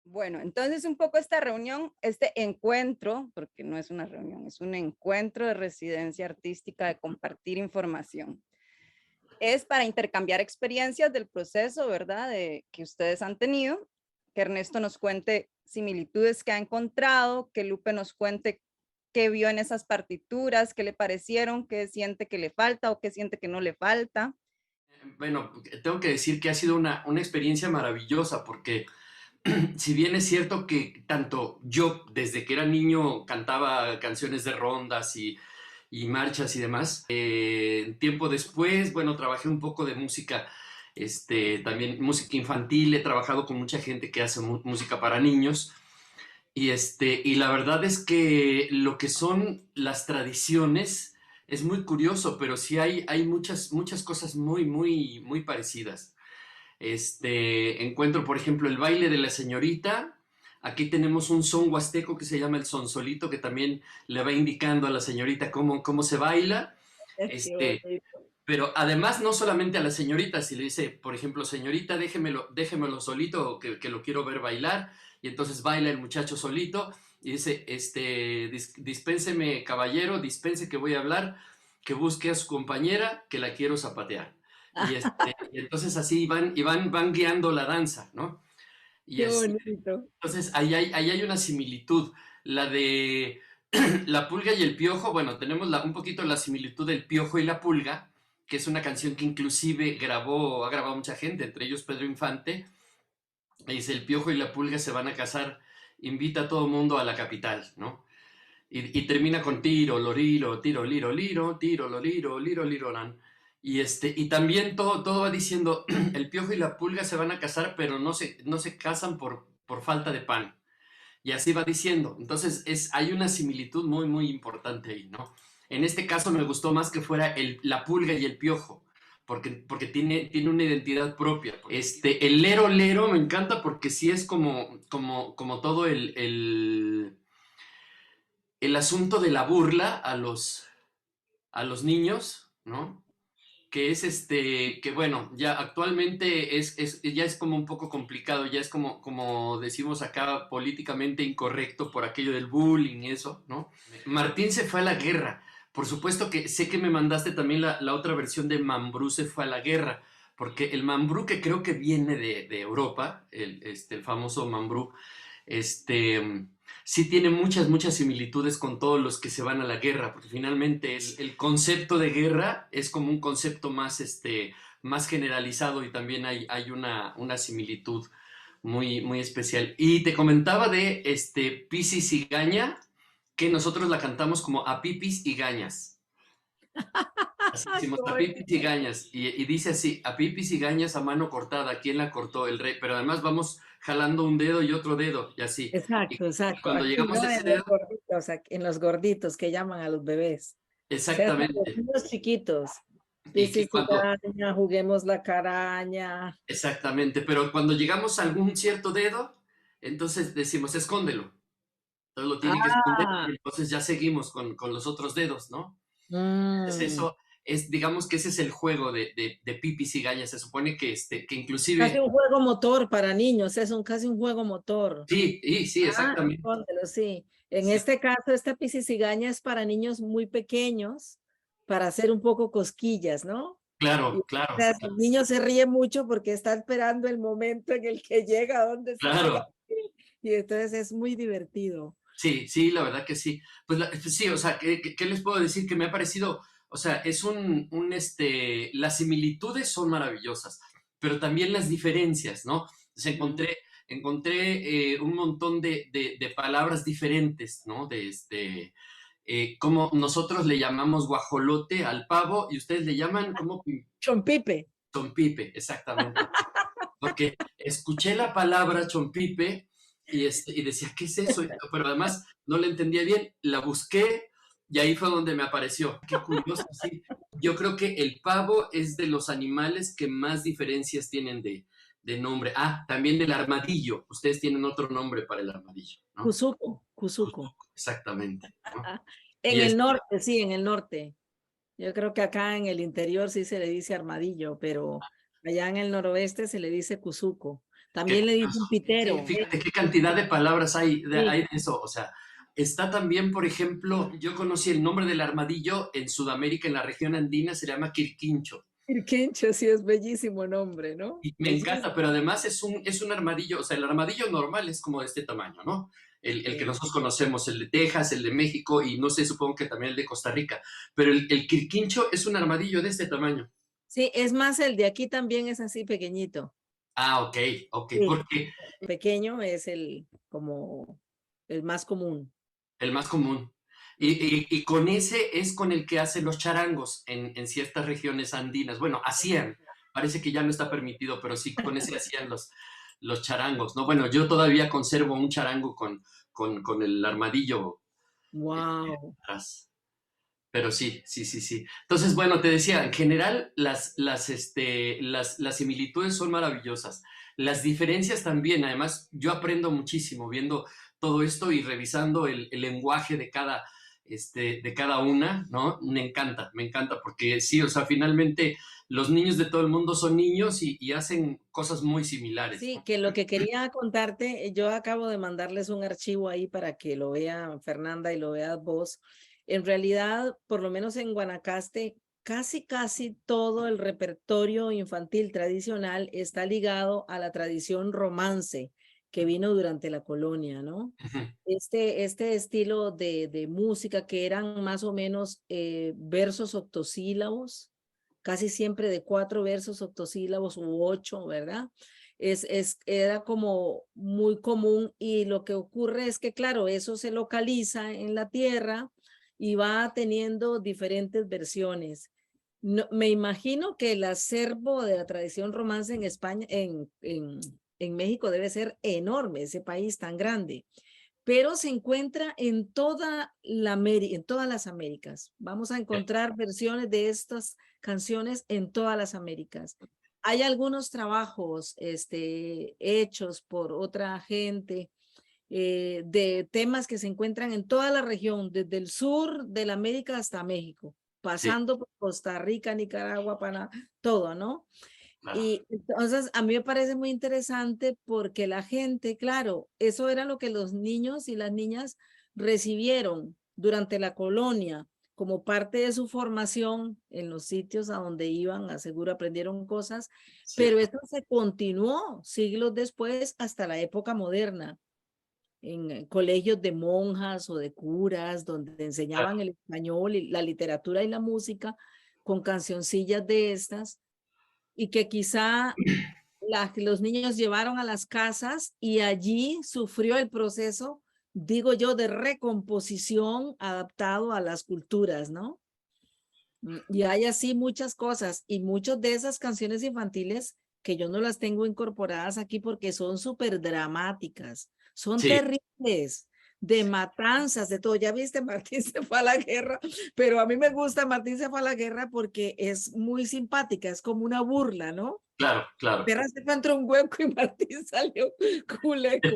Bueno, entonces un poco esta reunión, este encuentro, porque no es una reunión, es un encuentro de residencia artística, de compartir información. Es para intercambiar experiencias del proceso, ¿verdad? De, que ustedes han tenido, que Ernesto nos cuente similitudes que ha encontrado, que Lupe nos cuente qué vio en esas partituras, qué le parecieron, qué siente que le falta o qué siente que no le falta. Bueno, tengo que decir que ha sido una experiencia maravillosa porque si bien es cierto que tanto yo desde que era niño cantaba canciones de rondas y marchas y demás, tiempo después, bueno, trabajé un poco de música, también música infantil, he trabajado con mucha gente que hace música para niños y la verdad es que lo que son las tradiciones es muy curioso, pero sí hay muchas cosas muy parecidas. Encuentro, por ejemplo, el baile de la señorita. Aquí tenemos un son huasteco que se llama el sonsolito, que también le va indicando a la señorita cómo se baila. Qué Este, bonito. pero además, no solamente a la señorita, si le dice, por ejemplo, señorita, déjemelo solito, que lo quiero ver bailar, y entonces baila el muchacho solito, y dice, dispénseme, caballero, dispense que voy a hablar, que busque a su compañera, que la quiero zapatear. Y entonces así van guiando la danza, ¿no? Y Qué bonito. entonces ahí hay una similitud. La de la pulga y el piojo, bueno, tenemos un poquito la similitud del piojo y la pulga, que es una canción que inclusive ha grabado mucha gente, entre ellos Pedro Infante. Y dice, el piojo y la pulga se van a casar, invita a todo mundo a la capital, ¿no? Y termina con tiro, loriro, tiro, liro, liro, tiro, loriro, liro, lirorán. Y también todo va diciendo, el piojo y la pulga se van a casar, pero no se casan por falta de pan. Y así va diciendo. Entonces hay una similitud muy importante ahí, ¿no? En este caso me gustó más que fuera la pulga y el piojo, porque tiene una identidad propia. El lero lero me encanta porque sí es como todo el asunto de la burla a los niños, ¿no? Que es que bueno, ya actualmente ya es como un poco complicado, ya es como decimos acá, políticamente incorrecto por aquello del bullying y eso, ¿no? Martín se fue a la guerra. Por supuesto que sé que me mandaste también la otra versión de Mambrú se fue a la guerra, porque el Mambrú que creo que viene de Europa, el famoso Mambrú, este, sí tiene muchas similitudes con todos los que se van a la guerra, porque finalmente el concepto de guerra es como un concepto más generalizado y también hay una similitud muy especial. Y te comentaba de Pisis y Gaña, que nosotros la cantamos como a pipis y gañas. Así decimos, Qué a pipis y bonito. gañas. Y dice así, a pipis y gañas a mano cortada. ¿Quién la cortó? El rey. Pero además vamos jalando un dedo y otro dedo, y así. Y Exacto, exacto. cuando Aquí, llegamos ¿no? a En ese los dedo, gorditos, en los gorditos que llaman a los bebés. Se hacen los exactamente. niños chiquitos. Y que cuando, Piscicaraña, juguemos la caraña. exactamente. Pero cuando llegamos a algún cierto dedo, entonces decimos, escóndelo. Entonces lo tiene que esconder y Ah, entonces ya seguimos con los otros dedos, ¿no? Entonces mm. eso digamos que ese es el juego de pipis y gañas. Se supone que Casi inclusive, un juego motor para niños, es casi un juego motor. sí, Ah, exactamente. escóndelo, sí. En Sí, este caso, esta piscicigaña es para niños muy pequeños, para hacer un poco cosquillas, ¿no? Y claro, claro, el niño se ríe mucho porque está esperando el momento en el que llega donde se vaya. claro. Y entonces es muy divertido. Sí, la verdad que sí. Pues sí, o sea, ¿qué les puedo decir? Que me ha parecido, o sea, las similitudes son maravillosas, pero también las diferencias, ¿no? O sea, Mm. encontré un montón de palabras diferentes, ¿no? Como nosotros le llamamos guajolote al pavo y ustedes le llaman como Chompipe. chompipe, exactamente. Porque escuché la palabra chompipe y decía, ¿qué es eso? Pero además no la entendía bien, la busqué y ahí fue donde me apareció. Qué curioso, sí. Yo creo que el pavo es de los animales que más diferencias tienen de nombre. Ah, también el armadillo. Ustedes tienen otro nombre para el armadillo, ¿no? Cuzuco, Cuzuco. Exactamente, ¿no? Ah, Y en el norte, sí, en el norte. Yo creo que acá en el interior sí se le dice armadillo, pero allá en el noroeste se le dice cuzuco. También le dicen Sí, pitero. fíjate qué cantidad de palabras hay Sí. de eso. O sea, está también, por ejemplo, yo conocí el nombre del armadillo en Sudamérica, en la región andina, se llama quirquincho. Quirquincho, sí, es bellísimo nombre, ¿no? Y me Bellísimo. encanta, pero además es un armadillo, o sea, el armadillo normal es como de este tamaño, ¿no? El que Sí. nosotros conocemos, el de Texas, el de México y no sé, supongo que también el de Costa Rica. Pero el quirquincho es un armadillo de este tamaño. Sí, es más, el de aquí también es así pequeñito. Ah, ok, ok, Sí. porque Pequeño es el como el más común. el más común. Y con ese es con el que hacen los charangos en ciertas regiones andinas. Bueno, hacían, parece que ya no está permitido, pero sí con ese hacían los charangos, ¿no? Bueno, yo todavía conservo un charango con el armadillo Wow. atrás. Pero sí, sí, sí, sí. Entonces, bueno, te decía, en general las similitudes son maravillosas. Las diferencias también, además, yo aprendo muchísimo viendo todo esto y revisando el lenguaje de cada una, ¿no? Me encanta, porque sí, o sea, finalmente los niños de todo el mundo son niños y hacen cosas muy similares, Sí, ¿no? que lo que quería contarte, yo acabo de mandarles un archivo ahí para que lo vea Fernanda y lo veas vos. En realidad, por lo menos en Guanacaste, casi todo el repertorio infantil tradicional está ligado a la tradición romance que vino durante la colonia, ¿no? Ujú. Este estilo de música que eran más o menos versos octosílabos, casi siempre de 4 versos octosílabos u 8, ¿verdad? Era como muy común y lo que ocurre es que, claro, eso se localiza en la tierra y va teniendo diferentes versiones. No, me imagino que el acervo de la tradición romance en España, en México debe ser enorme, ese país tan grande, pero se encuentra en en todas las Américas. Vamos a encontrar versiones de estas canciones en todas las Américas. Hay algunos trabajos hechos por otra gente de temas que se encuentran en toda la región, desde el sur de la América hasta México, Sí, pasando por Costa Rica, Nicaragua, Panamá, todo, ¿no? claro. Y entonces a mí me parece muy interesante porque la gente, claro, eso era lo que los niños y las niñas recibieron durante la colonia como parte de su formación en los sitios a donde iban, aseguro aprendieron cosas, pero Cierto. esto se continuó siglos después hasta la época moderna en colegios de monjas o de curas, donde enseñaban Claro. el español y la literatura y la música con cancioncillas de estas y que quizá los niños llevaron a las casas y allí sufrió el proceso, digo yo, de recomposición adaptado a las culturas, ¿no? Y hay así muchas cosas y muchas de esas canciones infantiles que yo no las tengo incorporadas aquí porque son súper dramáticas, son Sí, terribles, de matanzas, de todo. Ya viste, Martín se fue a la guerra, pero a mí me gusta Martín se fue a la guerra porque es muy simpática, es como una burla, ¿no? claro, claro. Perra se encontró un hueco y Martín salió culeco.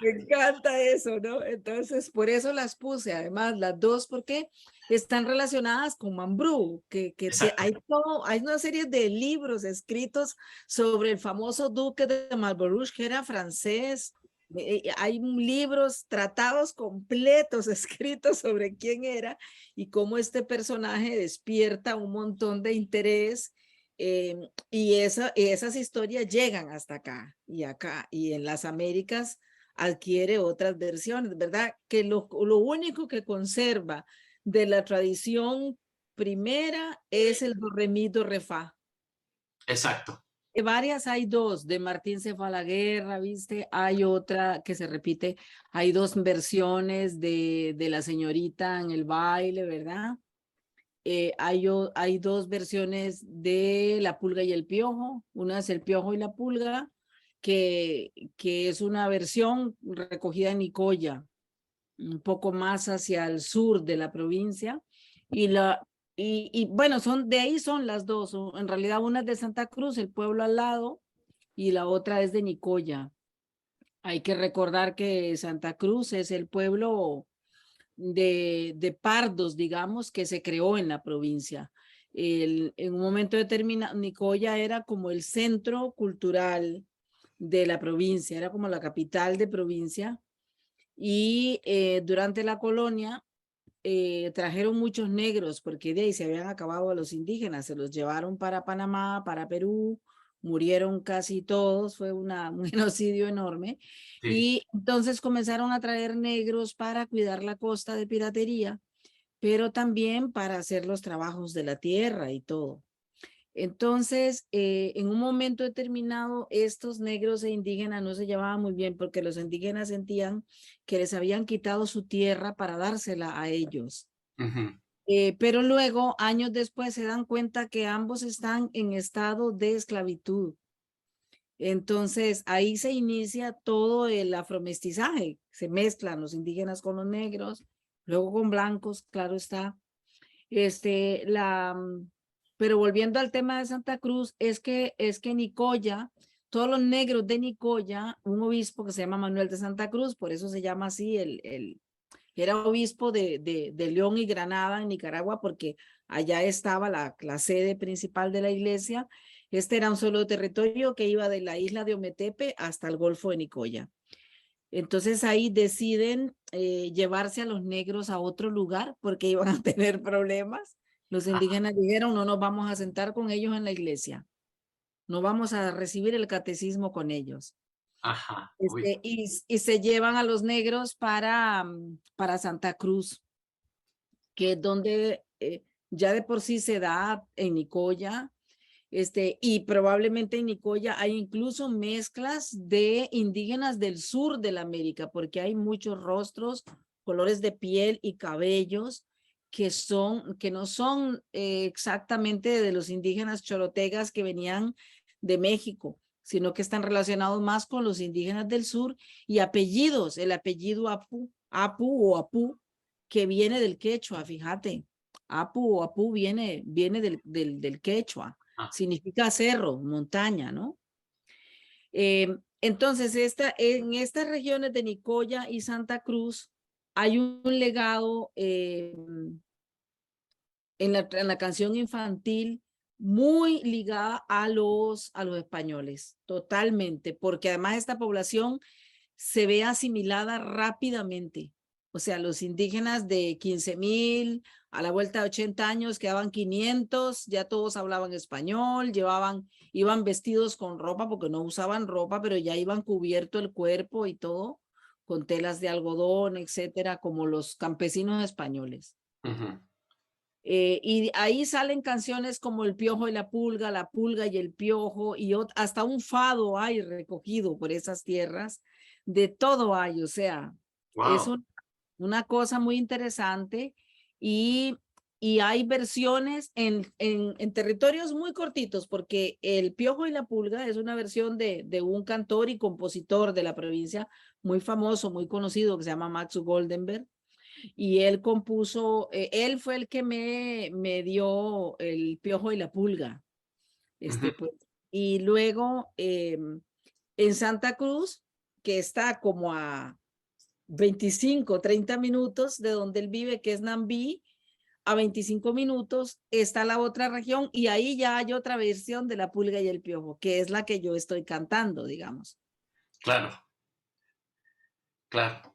Me encanta eso, ¿no? Entonces, por eso las puse, además, las dos, porque están relacionadas con Mambrú, Exacto. hay todo, hay una serie de libros escritos sobre el famoso duque de Marlborough, que era francés. Hay libros, tratados completos escritos sobre quién era y cómo este personaje despierta un montón de interés y esas historias llegan hasta acá, y en las Américas adquiere otras versiones, ¿verdad? Que lo único que conserva de la tradición primera es el do, re, mi, do, re, fa. Exacto. Varias hay dos, de Martín se fue a la guerra, ¿viste? Hay otra que se repite, hay dos versiones de la señorita en el baile, ¿verdad? Hay dos versiones de La Pulga y el Piojo. Una es El Piojo y la Pulga, que es una versión recogida en Nicoya, un poco más hacia el sur de la provincia. Y, bueno, de ahí son las dos. En realidad una es de Santa Cruz, el pueblo al lado, y la otra es de Nicoya. Hay que recordar que Santa Cruz es el pueblo de pardos, digamos, que se creó en la provincia. En un momento determinado, Nicoya era como el centro cultural de la provincia, era como la capital de provincia. Y durante la colonia trajeron muchos negros porque de ahí se habían acabado los indígenas, se los llevaron para Panamá, para Perú, murieron casi todos, fue un genocidio enorme. Sí. Y entonces comenzaron a traer negros para cuidar la costa de piratería, pero también para hacer los trabajos de la tierra y todo. Entonces, en un momento determinado, estos negros e indígenas no se llevaban muy bien porque los indígenas sentían que les habían quitado su tierra para dársela a ellos. Ujú. Pero luego, años después, se dan cuenta que ambos están en estado de esclavitud. Entonces, ahí se inicia todo el afromestizaje. Se mezclan los indígenas con los negros, luego con blancos, claro está. Pero volviendo al tema de Santa Cruz, es que Nicoya, todos los negros de Nicoya, un obispo que se llama Manuel de Santa Cruz, por eso se llama así, era obispo de León y Granada en Nicaragua, porque allá estaba la sede principal de la iglesia. Este era un solo territorio que iba de la isla de Ometepe hasta el Golfo de Nicoya. Entonces ahí deciden llevarse a los negros a otro lugar porque iban a tener problemas. Los indígenas dijeron, no nos vamos a sentar con ellos en la iglesia, no vamos a recibir el catecismo con ellos. Ajá. Uy. Y se llevan a los negros para Santa Cruz, que es donde ya de por sí se da en Nicoya, y probablemente en Nicoya hay incluso mezclas de indígenas del sur de la América, porque hay muchos rostros, colores de piel y cabellos que no son exactamente de los indígenas chorotegas que venían de México, sino que están relacionados más con los indígenas del sur y apellidos, el apellido Apu o Apu, que viene del quechua, fíjate. Apu o Apu viene del quechua, Ah, significa cerro, montaña, ¿no? Entonces, en estas regiones de Nicoya y Santa Cruz hay un legado en la canción infantil muy ligada a los españoles, totalmente, porque además esta población se ve asimilada rápidamente. O sea, los indígenas de 15,000, a la vuelta de 80 años quedaban 500, ya todos hablaban español, iban vestidos con ropa porque no usaban ropa, pero ya iban cubierto el cuerpo y todo con telas de algodón, etcétera, como los campesinos españoles. ujú. Y ahí salen canciones como El Piojo y la Pulga y el Piojo, y hasta un fado hay recogido por esas tierras, de todo hay, o sea, es Wow. una cosa muy interesante y hay versiones en territorios muy cortitos, porque El Piojo y la Pulga es una versión de un cantor y compositor de la provincia muy famoso, muy conocido, que se llama Max Goldenberg. Y él compuso, él fue el que me dio El Piojo y la Pulga. Ujú. Pues, y luego en Santa Cruz, que está como a 25, 30 minutos de donde él vive, que es Nambí, a 25 minutos está la otra región y ahí ya hay otra versión de La Pulga y el Piojo, que es la que yo estoy cantando, digamos. Claro, claro.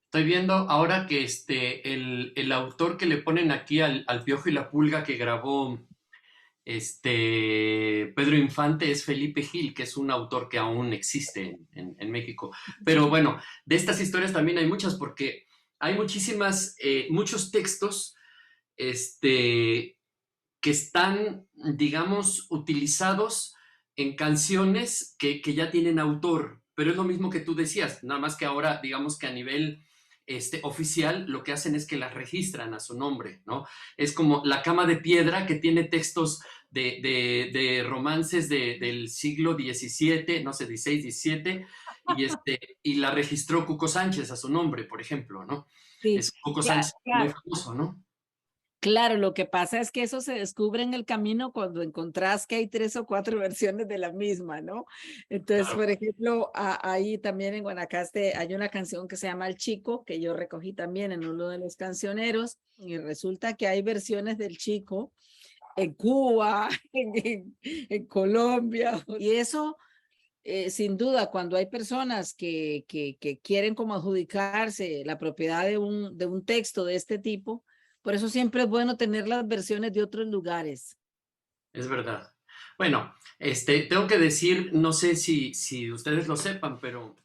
Estoy viendo ahora que el autor que le ponen aquí al Piojo y la Pulga que grabó Pedro Infante es Felipe Gil, que es un autor que aún existe en México. Pero bueno, de estas historias también hay muchas porque hay muchos textos que están, digamos, utilizados en canciones que ya tienen autor, pero es lo mismo que tú decías, nada más que ahora, digamos que a nivel oficial, lo que hacen es que las registran a su nombre, ¿no? Es como La Cama de Piedra, que tiene textos de romances del siglo XVII, no sé, XVI, XVII, y la registró Cuco Sánchez a su nombre, por ejemplo, ¿no? Sí, Es Cuco claro, Sánchez muy claro. famoso, ¿no? Claro, lo que pasa es que eso se descubre en el camino cuando encontrás que hay 3 o 4 versiones de la misma, ¿no? Entonces, Claro. por ejemplo, ahí también en Guanacaste hay una canción que se llama El Chico, que yo recogí también en uno de los cancioneros, y resulta que hay versiones del Chico en Cuba, en Colombia, y eso sin duda, cuando hay personas que quieren como adjudicarse la propiedad de un texto de este tipo, por eso siempre es bueno tener las versiones de otros lugares. Es verdad. Bueno, tengo que decir, no sé si ustedes lo sepan, pero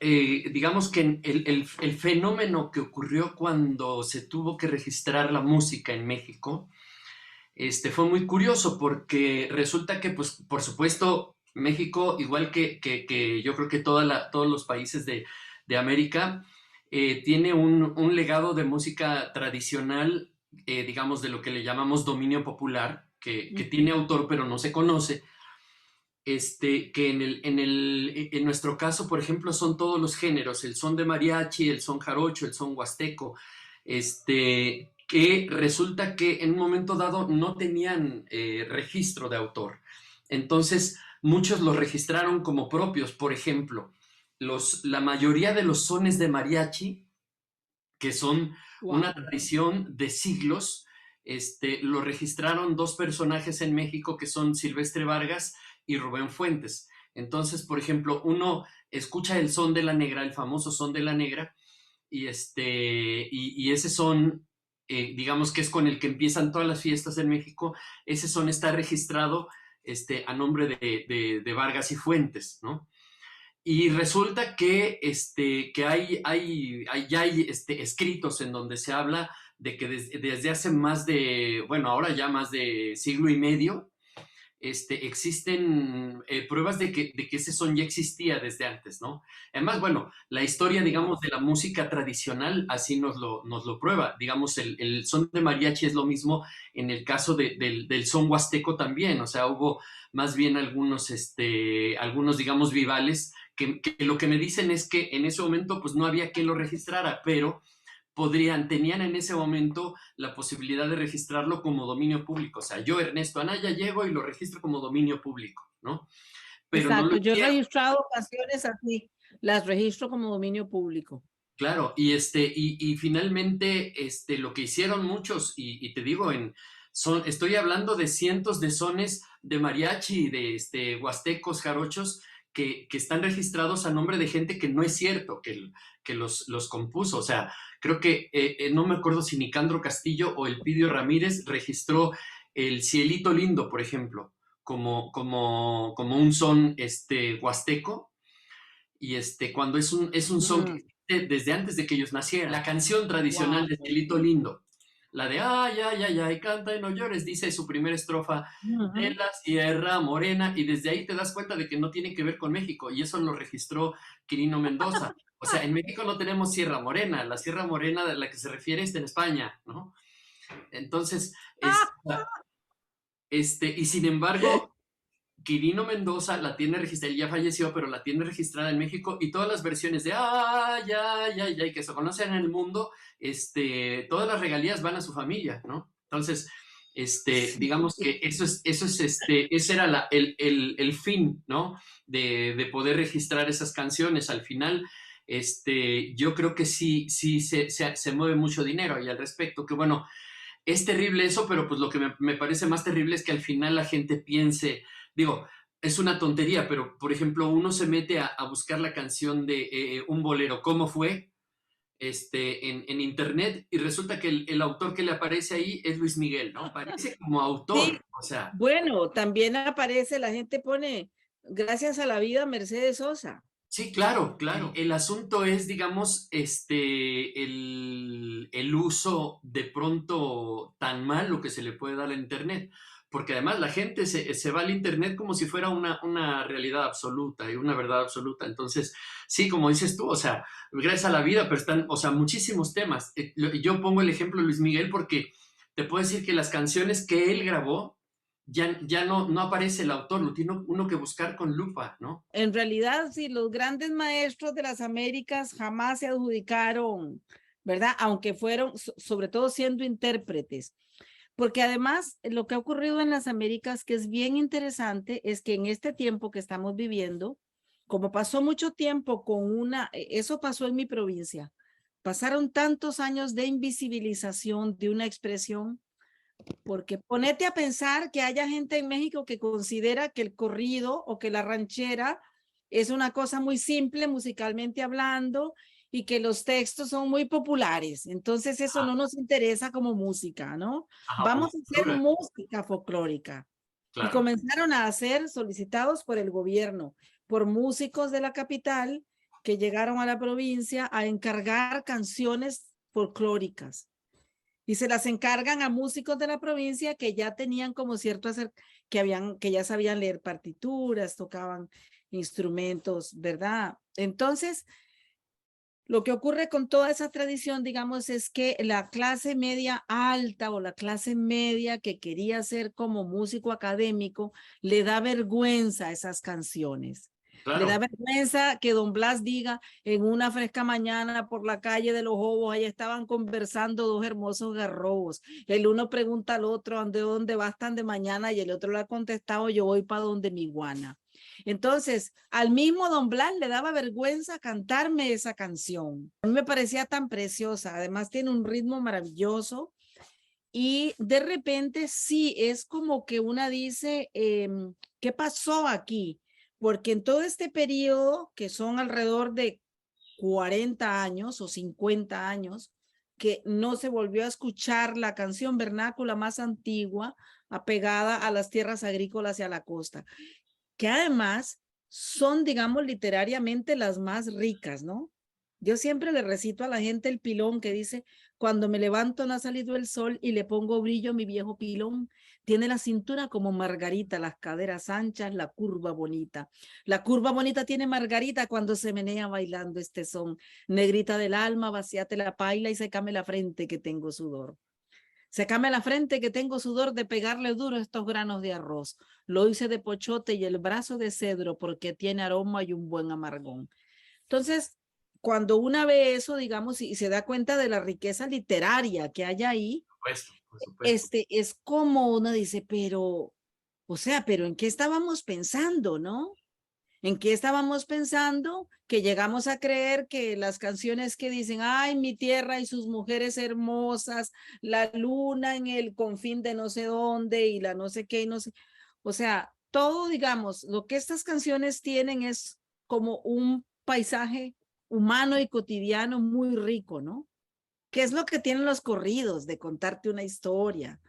digamos que el fenómeno que ocurrió cuando se tuvo que registrar la música en México, fue muy curioso porque resulta que, pues, por supuesto, México, igual que yo creo que todos los países de América, tiene un legado de música tradicional, digamos, de lo que le llamamos dominio popular, que tiene autor pero no se conoce, que en nuestro caso, por ejemplo, son todos los géneros, el son de mariachi, el son jarocho, el son huasteco, que resulta que en un momento dado no tenían registro de autor. Entonces, muchos los registraron como propios. Por ejemplo, la mayoría de los sones de mariachi, que son una tradición de siglos, lo registraron dos personajes en México que son Silvestre Vargas y Rubén Fuentes. Entonces, por ejemplo, uno escucha el son de la negra, el famoso son de la negra, y ese son, digamos que es con el que empiezan todas las fiestas en México, ese son está registrado a nombre de Vargas y Fuentes, ¿no? Y resulta que ya hay escritos en donde se habla de que desde hace más de, bueno, ahora ya más de siglo y medio, existen pruebas de que ese son ya existía desde antes, ¿no? Además, bueno, la historia, digamos, de la música tradicional así nos lo prueba. Digamos, el son de mariachi es lo mismo en el caso del son huasteco también. O sea, hubo más bien algunos digamos, vivales que lo que me dicen es que en ese momento pues no había quien lo registrara, pero tenían en ese momento la posibilidad de registrarlo como dominio público. O sea, yo, Ernesto Anaya, llego y lo registro como dominio público, ¿no? Pero no lo Exacto, yo he hicieron. registrado canciones así, las registro como dominio público. Claro, y finalmente lo que hicieron muchos, y te digo, estoy hablando de cientos de sones de mariachi, de huastecos, jarochos, que están registrados a nombre de gente que no es cierto, que los compuso. O sea, creo que no me acuerdo si Nicandro Castillo o Elpidio Ramírez registró el Cielito Lindo, por ejemplo, como un son huasteco, y cuando es un son que existe desde antes de que ellos nacieran. La canción tradicional de Cielito Lindo, la de ay, ay, ay, ay, canta y no llores, dice su primera estrofa, de la Sierra Morena, y desde ahí te das cuenta de que no tiene que ver con México, y eso lo registró Quirino Mendoza. O sea, en México no tenemos Sierra Morena, la Sierra Morena de la que se refiere está en España, ¿no? Entonces, y sin embargo, Quirino Mendoza la tiene registrada, él ya falleció, pero la tiene registrada en México, y todas las versiones de ay, ay, ay, ay, que se conocen en el mundo, todas las regalías van a su familia, ¿no? Entonces, digamos que ese era el fin, ¿no? De poder registrar esas canciones. Al final, yo creo que sí se mueve mucho dinero y al respecto, que bueno, es terrible eso, pero pues lo que me parece más terrible es que al final la gente piense, digo, es una tontería, pero por ejemplo, uno se mete a buscar la canción de un bolero, ¿cómo fue? En internet, y resulta que el autor que le aparece ahí es Luis Miguel, ¿no? Aparece como autor, Sí, o sea. bueno, también aparece, la gente pone, gracias a la vida, Mercedes Sosa. Sí, claro, claro. El asunto es, digamos, el uso de pronto tan malo que se le puede dar a Internet, porque además la gente se va al Internet como si fuera una realidad absoluta y una verdad absoluta. Entonces, sí, como dices tú, o sea, gracias a la vida, pero están, o sea, muchísimos temas. Yo pongo el ejemplo de Luis Miguel porque te puedo decir que las canciones que él grabó, ya no aparece el autor, lo tiene uno que buscar con lupa, ¿no? En realidad, sí, los grandes maestros de las Américas jamás se adjudicaron, ¿verdad? Aunque fueron, sobre todo siendo intérpretes. Porque además, lo que ha ocurrido en las Américas, que es bien interesante, es que en este tiempo que estamos viviendo, como pasó mucho tiempo eso pasó en mi provincia, pasaron tantos años de invisibilización de una expresión, Porque ponete a pensar que haya gente en México que considera que el corrido o que la ranchera es una cosa muy simple musicalmente hablando y que los textos son muy populares. Entonces eso no nos interesa como música, ¿no? Ajá, como Vamos a hacer cultura, música folclórica. Y claro. comenzaron a ser solicitados por el gobierno, por músicos de la capital que llegaron a la provincia a encargar canciones folclóricas y se las encargan a músicos de la provincia que ya tenían como cierto que ya sabían leer partituras, tocaban instrumentos, ¿verdad? Entonces, lo que ocurre con toda esa tradición, digamos, es que la clase media alta o la clase media que quería ser como músico académico le da vergüenza a esas canciones. Le da Claro. vergüenza que don Blas diga en una fresca mañana por la calle de los Jobos, ahí estaban conversando dos hermosos garrobos. El uno pregunta al otro, ¿de dónde vas tan de mañana? Y el otro le ha contestado, yo voy para donde mi iguana. Entonces, al mismo don Blas le daba vergüenza cantarme esa canción. A mí me parecía tan preciosa, además tiene un ritmo maravilloso y de repente sí, es como que una dice, ¿qué pasó aquí? Porque en todo este periodo, que son alrededor de 40 años o 50 años, que no se volvió a escuchar la canción vernácula más antigua apegada a las tierras agrícolas y a la costa, que además son, digamos, literariamente las más ricas, ¿no? Yo siempre le recito a la gente el pilón que dice, cuando me levanto no ha salido el sol y le pongo brillo a mi viejo pilón. Tiene la cintura como margarita, las caderas anchas, la curva bonita. La curva bonita tiene margarita cuando se menea bailando este son. Negrita del alma, vacíate la paila y sécame la frente que tengo sudor. Sécame la frente que tengo sudor de pegarle duro estos granos de arroz. Lo hice de pochote y el brazo de cedro porque tiene aroma y un buen amargón. Entonces, cuando una ve eso, digamos, y se da cuenta de la riqueza literaria que hay ahí, Por supuesto, por supuesto. es como uno dice, pero, o sea, pero ¿en qué estábamos pensando, no? ¿En qué estábamos pensando? Que llegamos a creer que las canciones que dicen, ay, mi tierra y sus mujeres hermosas, la luna en el confín de no sé dónde y la no sé qué y no sé. O sea, todo, digamos, lo que estas canciones tienen es como un paisaje humano y cotidiano muy rico, ¿no? ¿Qué es lo que tienen los corridos de contarte una historia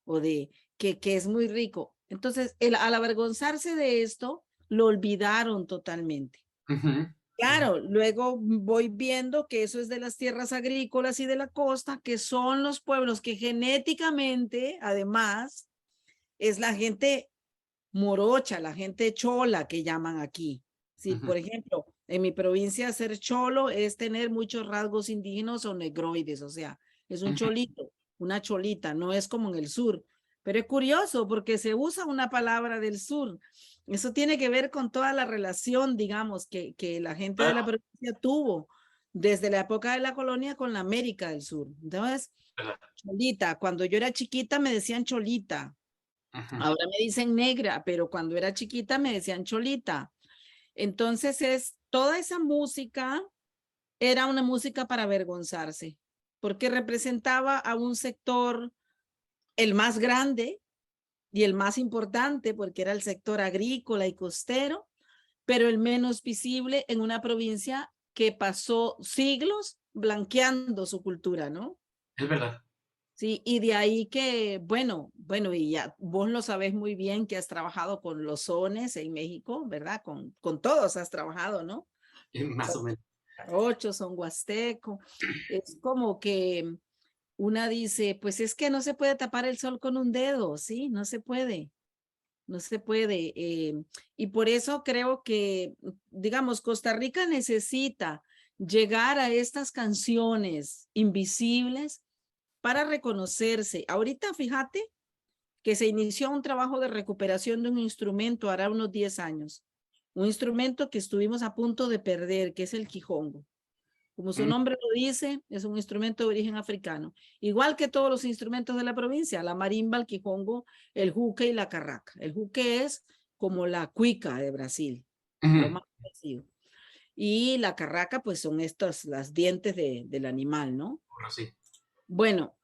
o de que es muy rico? Entonces, al avergonzarse de esto, lo olvidaron totalmente. Ujú, ujú. Claro, luego voy viendo que eso es de las tierras agrícolas y de la costa, que son los pueblos que genéticamente, además, es la gente morocha, la gente chola que llaman aquí. Sí, Ujú. por ejemplo, en mi provincia ser cholo es tener muchos rasgos indígenas o negroides, o sea, es un Ujú. cholito, una cholita, no es como en el sur. Pero es curioso porque se usa una palabra del sur. Eso tiene que ver con toda la relación, digamos, que la gente de la Claro, provincia tuvo desde la época de la colonia con la América del Sur. Entonces, ¿verdad? cholita, cuando yo era chiquita me decían cholita, Ujú, ahora me dicen negra, pero cuando era chiquita me decían cholita. Entonces es toda esa música era una música para avergonzarse, porque representaba a un sector el más grande y el más importante, porque era el sector agrícola y costero, pero el menos visible en una provincia que pasó siglos blanqueando su cultura, ¿no? es verdad. Sí, y de ahí que, y ya vos lo sabés muy bien que has trabajado con los sones en México, ¿verdad? Con todos has trabajado, ¿no? Más o Son menos. jarochos, son huasteco. Es como que una dice, pues es que no se puede tapar el sol con un dedo, ¿sí? No se puede, no se puede. Y por eso creo que, digamos, Costa Rica necesita llegar a estas canciones invisibles para reconocerse. Ahorita fíjate que se inició un trabajo de recuperación de un instrumento hará unos 10 años, un instrumento que estuvimos a punto de perder, que es el quijongo. Como su Mm, nombre lo dice, es un instrumento de origen africano. Igual que todos los instrumentos de la provincia, la marimba, el quijongo, el juque y la carraca. El juque es como la cuica de Brasil, lo ujú, más parecido. Y la carraca, pues son estas, las dientes del animal, ¿no? bueno, sí. Bueno,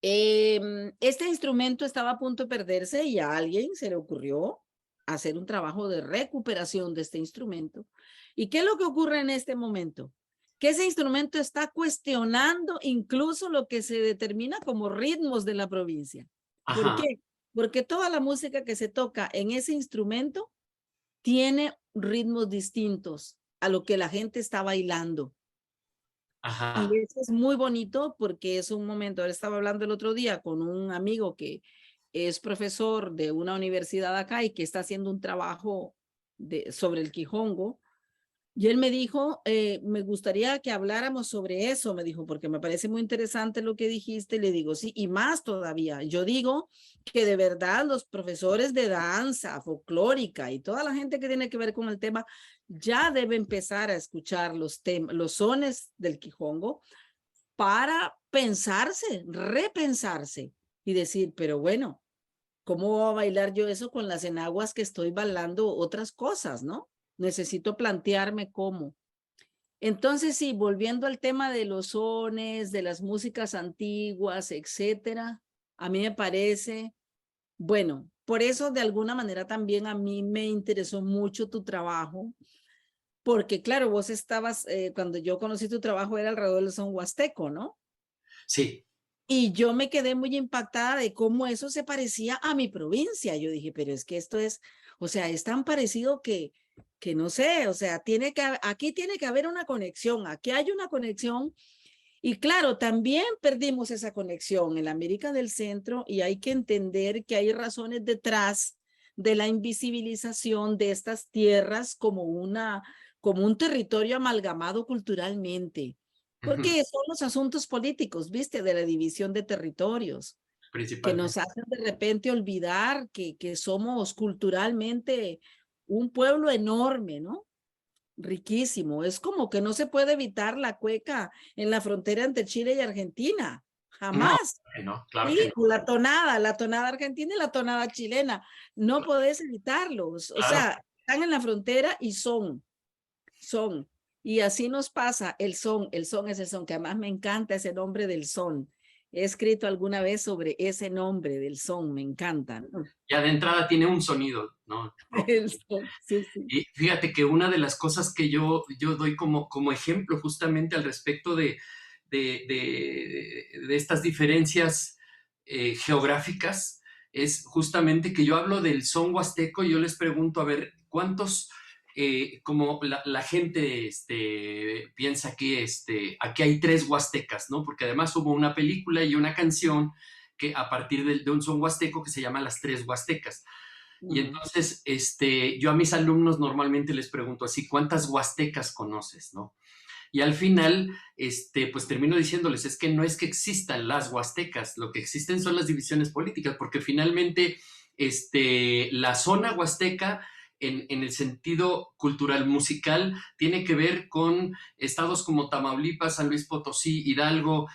Este instrumento estaba a punto de perderse y a alguien se le ocurrió hacer un trabajo de recuperación de este instrumento. ¿Y qué es lo que ocurre en este momento? Que ese instrumento está cuestionando incluso lo que se determina como ritmos de la provincia. ¿Por Ajá, qué? Porque toda la música que se toca en ese instrumento tiene ritmos distintos a lo que la gente está bailando. Y ajá, eso es muy bonito porque es un momento, ahora estaba hablando el otro día con un amigo que es profesor de una universidad acá y que está haciendo un trabajo sobre el Quijongo. Y él me dijo, me gustaría que habláramos sobre eso, me dijo, porque me parece muy interesante lo que dijiste. Le digo, sí, y más todavía. Yo digo que de verdad los profesores de danza folclórica y toda la gente que tiene que ver con el tema ya debe empezar a escuchar los sones del Quijongo para pensarse, repensarse y decir, pero bueno, ¿cómo voy a bailar yo eso con las enaguas que estoy bailando otras cosas, no? Necesito plantearme cómo. Entonces, sí, volviendo al tema de los sones, de las músicas antiguas, etcétera, a mí me parece, bueno, por eso de alguna manera también a mí me interesó mucho tu trabajo, porque claro, vos estabas, cuando yo conocí tu trabajo era alrededor del son huasteco, ¿no? sí. Y yo me quedé muy impactada de cómo eso se parecía a mi provincia. Yo dije, pero es que esto es, o sea, es tan parecido que no sé, o sea, aquí tiene que haber una conexión, aquí hay una conexión. Y claro, también perdimos esa conexión en la América del Centro y hay que entender que hay razones detrás de la invisibilización de estas tierras como un territorio amalgamado culturalmente. Ujú, Porque son los asuntos políticos, ¿viste? De la división de territorios, que nos principalmente. hacen de repente olvidar que somos culturalmente un pueblo enorme, ¿no? Riquísimo. Es como que no se puede evitar la cueca en la frontera entre Chile y Argentina. No, Jamás. claro que Sí, no, o la tonada argentina y la tonada chilena. No podés evitarlos. O claro. sea, están en la frontera y son. Y así nos pasa el son es el son, que además me encanta ese nombre del son. He escrito alguna vez sobre ese nombre del son, me encanta, ¿no? Ya de entrada tiene un sonido, ¿no? Propio. El son, sí, sí. Y fíjate que una de las cosas que yo doy como ejemplo justamente al respecto de estas diferencias geográficas es justamente que yo hablo del son huasteco y yo les pregunto, a ver, ¿cuántos, como la gente piensa que aquí hay tres huastecas, ¿no? Porque además hubo una película y una canción que a partir de un son huasteco que se llama Las Tres Huastecas. Y Mm. entonces, yo a mis alumnos normalmente les pregunto así, ¿cuántas huastecas conoces, no? Y al final, pues termino diciéndoles, es que no es que existan las huastecas, lo que existen son las divisiones políticas, porque finalmente, la zona huasteca, en el sentido cultural musical, tiene que ver con estados como Tamaulipas, San Luis Potosí, Hidalgo,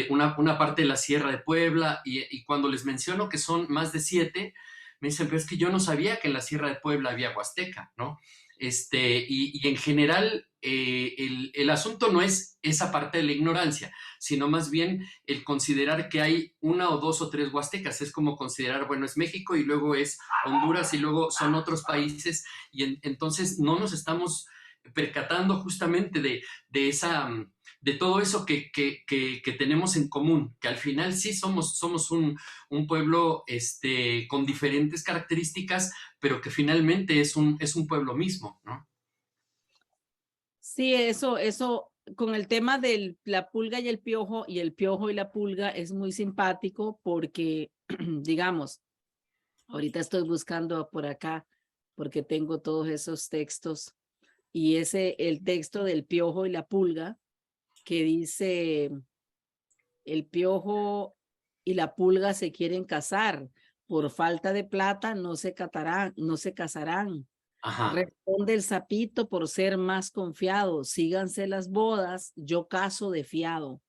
una parte de la Sierra de Puebla, y cuando les menciono que son más de 7, me dicen, pero es que yo no sabía que en la Sierra de Puebla había huasteca, ¿no? Y en general, el asunto no es esa parte de la ignorancia, sino más bien el considerar que hay una o dos o tres huastecas. Es como considerar, bueno, es México y luego es Honduras y luego son otros países, y entonces no nos estamos percatando justamente de todo eso que tenemos en común, que al final sí somos un pueblo con diferentes características, pero que finalmente es un pueblo mismo, ¿no? Sí, eso, con el tema de la pulga y el piojo y la pulga es muy simpático porque, digamos, ahorita estoy buscando por acá porque tengo todos esos textos y el texto del piojo y la pulga que dice, el piojo y la pulga se quieren casar, por falta de plata no se casarán. Ajá, Responde el sapito por ser más confiado. Síganse las bodas, yo caso de fiado.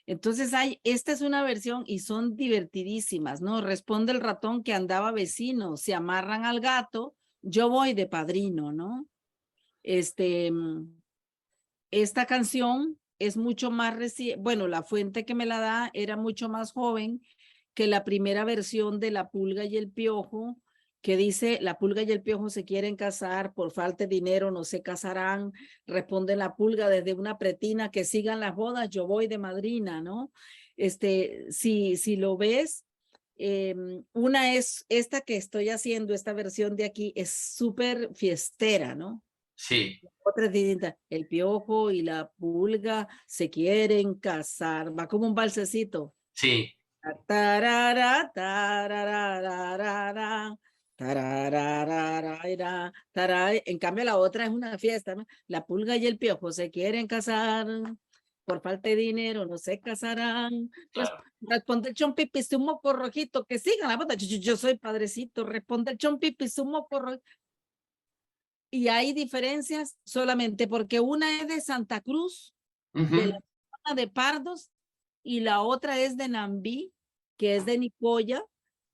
Entonces esta es una versión y son divertidísimas, ¿no? Responde el ratón que andaba vecino, se amarran al gato, yo voy de padrino, ¿no? Esta canción es mucho más reciente, bueno, la fuente que me la da era mucho más joven que la primera versión de La Pulga y el Piojo, que dice, La Pulga y el Piojo se quieren casar, por falta de dinero no se casarán, responde la Pulga desde una pretina, que sigan las bodas, yo voy de madrina, ¿no? Si lo ves, una es esta que estoy haciendo, esta versión de aquí, es súper fiestera, ¿no? Sí, Otra es distinta, el Piojo y la Pulga se quieren casar, va como un balsecito. sí, Tarara, tararararara, tararararara, en cambio la otra es una fiesta, ¿no? La Pulga y el Piojo se quieren casar, por falta de dinero no se casarán. claro, Responde el Chompipi, un moco rojito, que sigan la boda. Yo soy padrecito, responde el Chompipi, un moco rojito. Y hay diferencias solamente porque una es de Santa Cruz, de la zona de Pardos, y la otra es de Nambí, que es de Nicoya,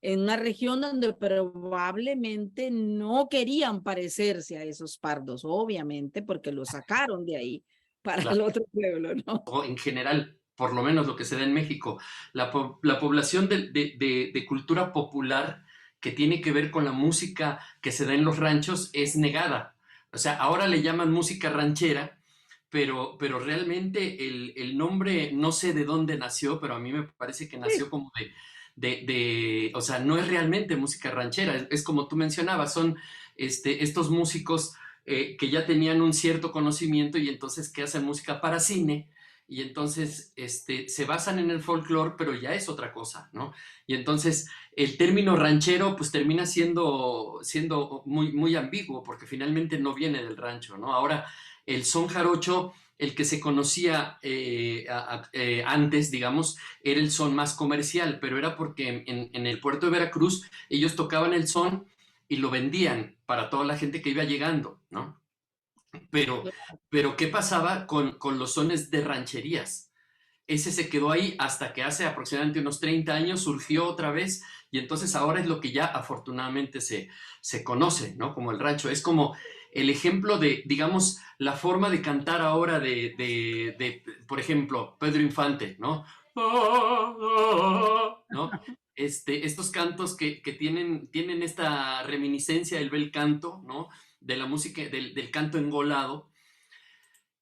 en una región donde probablemente no querían parecerse a esos pardos, obviamente, porque lo sacaron de ahí para el claro. otro pueblo, ¿no? O en general, por lo menos lo que se da en México, la población de cultura popular que tiene que ver con la música que se da en los ranchos es negada. O sea, ahora le llaman música ranchera, pero realmente el nombre no sé de dónde nació, pero a mí me parece que nació como o sea, no es realmente música ranchera, es como tú mencionabas, son estos músicos que ya tenían un cierto conocimiento y entonces que hacen música para cine y entonces se basan en el folclore, pero ya es otra cosa, ¿no? Y entonces el término ranchero pues termina siendo muy, muy ambiguo porque finalmente no viene del rancho, ¿no? Ahora el son jarocho, el que se conocía antes, digamos, era el son más comercial, pero era porque en el puerto de Veracruz ellos tocaban el son y lo vendían para toda la gente que iba llegando, ¿no? Pero ¿qué pasaba con los sones de rancherías? Ese se quedó ahí hasta que hace aproximadamente unos 30 años surgió otra vez y entonces ahora es lo que ya afortunadamente se conoce, ¿no? Como el rancho. Es como el ejemplo de, digamos, la forma de cantar ahora por ejemplo, Pedro Infante, ¿no? ¿No? Estos cantos que tienen esta reminiscencia del bel canto, ¿no? De la música, del canto engolado.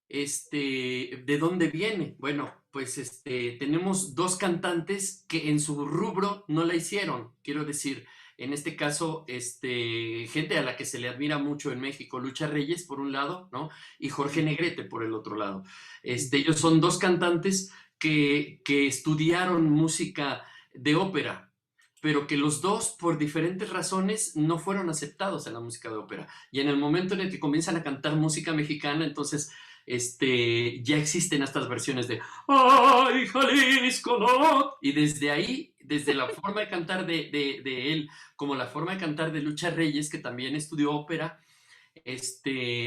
¿De dónde viene? Bueno, pues tenemos dos cantantes que en su rubro no la hicieron. Quiero decir, en este caso, gente a la que se le admira mucho en México, Lucha Reyes por un lado, ¿no? Y Jorge Negrete por el otro lado. Ellos son dos cantantes que estudiaron música de ópera, pero que los dos, por diferentes razones, no fueron aceptados en la música de ópera. Y en el momento en el que comienzan a cantar música mexicana, entonces ya existen estas versiones de ¡Ay, Jalisco, no! Y desde ahí, desde la forma de cantar de él, como la forma de cantar de Lucha Reyes, que también estudió ópera,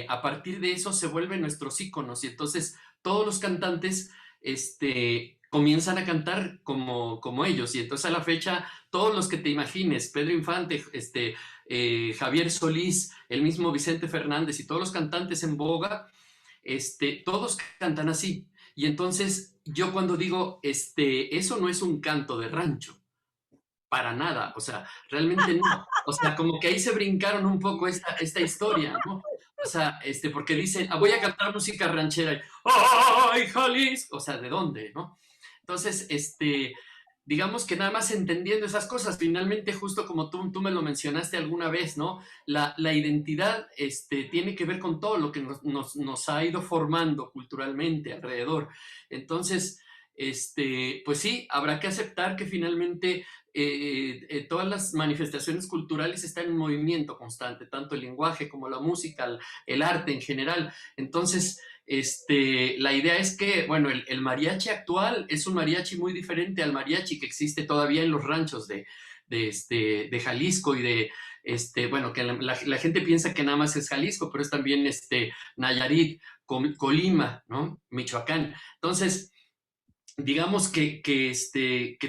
a partir de eso se vuelven nuestros íconos. Y entonces todos los cantantes comienzan a cantar como ellos. Y entonces a la fecha, todos los que te imagines, Pedro Infante, Javier Solís, el mismo Vicente Fernández y todos los cantantes en boga, todos cantan así. Y entonces yo cuando digo, eso no es un canto de rancho, para nada, o sea, realmente no. O sea, como que ahí se brincaron un poco esta historia, ¿no? O sea, porque dicen, voy a cantar música ranchera, y, ¡ay, Jalisco! O sea, ¿de dónde, no? Entonces, digamos que nada más entendiendo esas cosas, finalmente, justo como tú me lo mencionaste alguna vez, ¿no? La identidad tiene que ver con todo lo que nos ha ido formando culturalmente alrededor. Entonces, pues sí, habrá que aceptar que finalmente todas las manifestaciones culturales están en movimiento constante, tanto el lenguaje como la música, el arte en general. Entonces, la idea es que, bueno, el mariachi actual es un mariachi muy diferente al mariachi que existe todavía en los ranchos de Jalisco y bueno, que la gente piensa que nada más es Jalisco, pero es también Nayarit, Colima, ¿no? Michoacán. Entonces, digamos que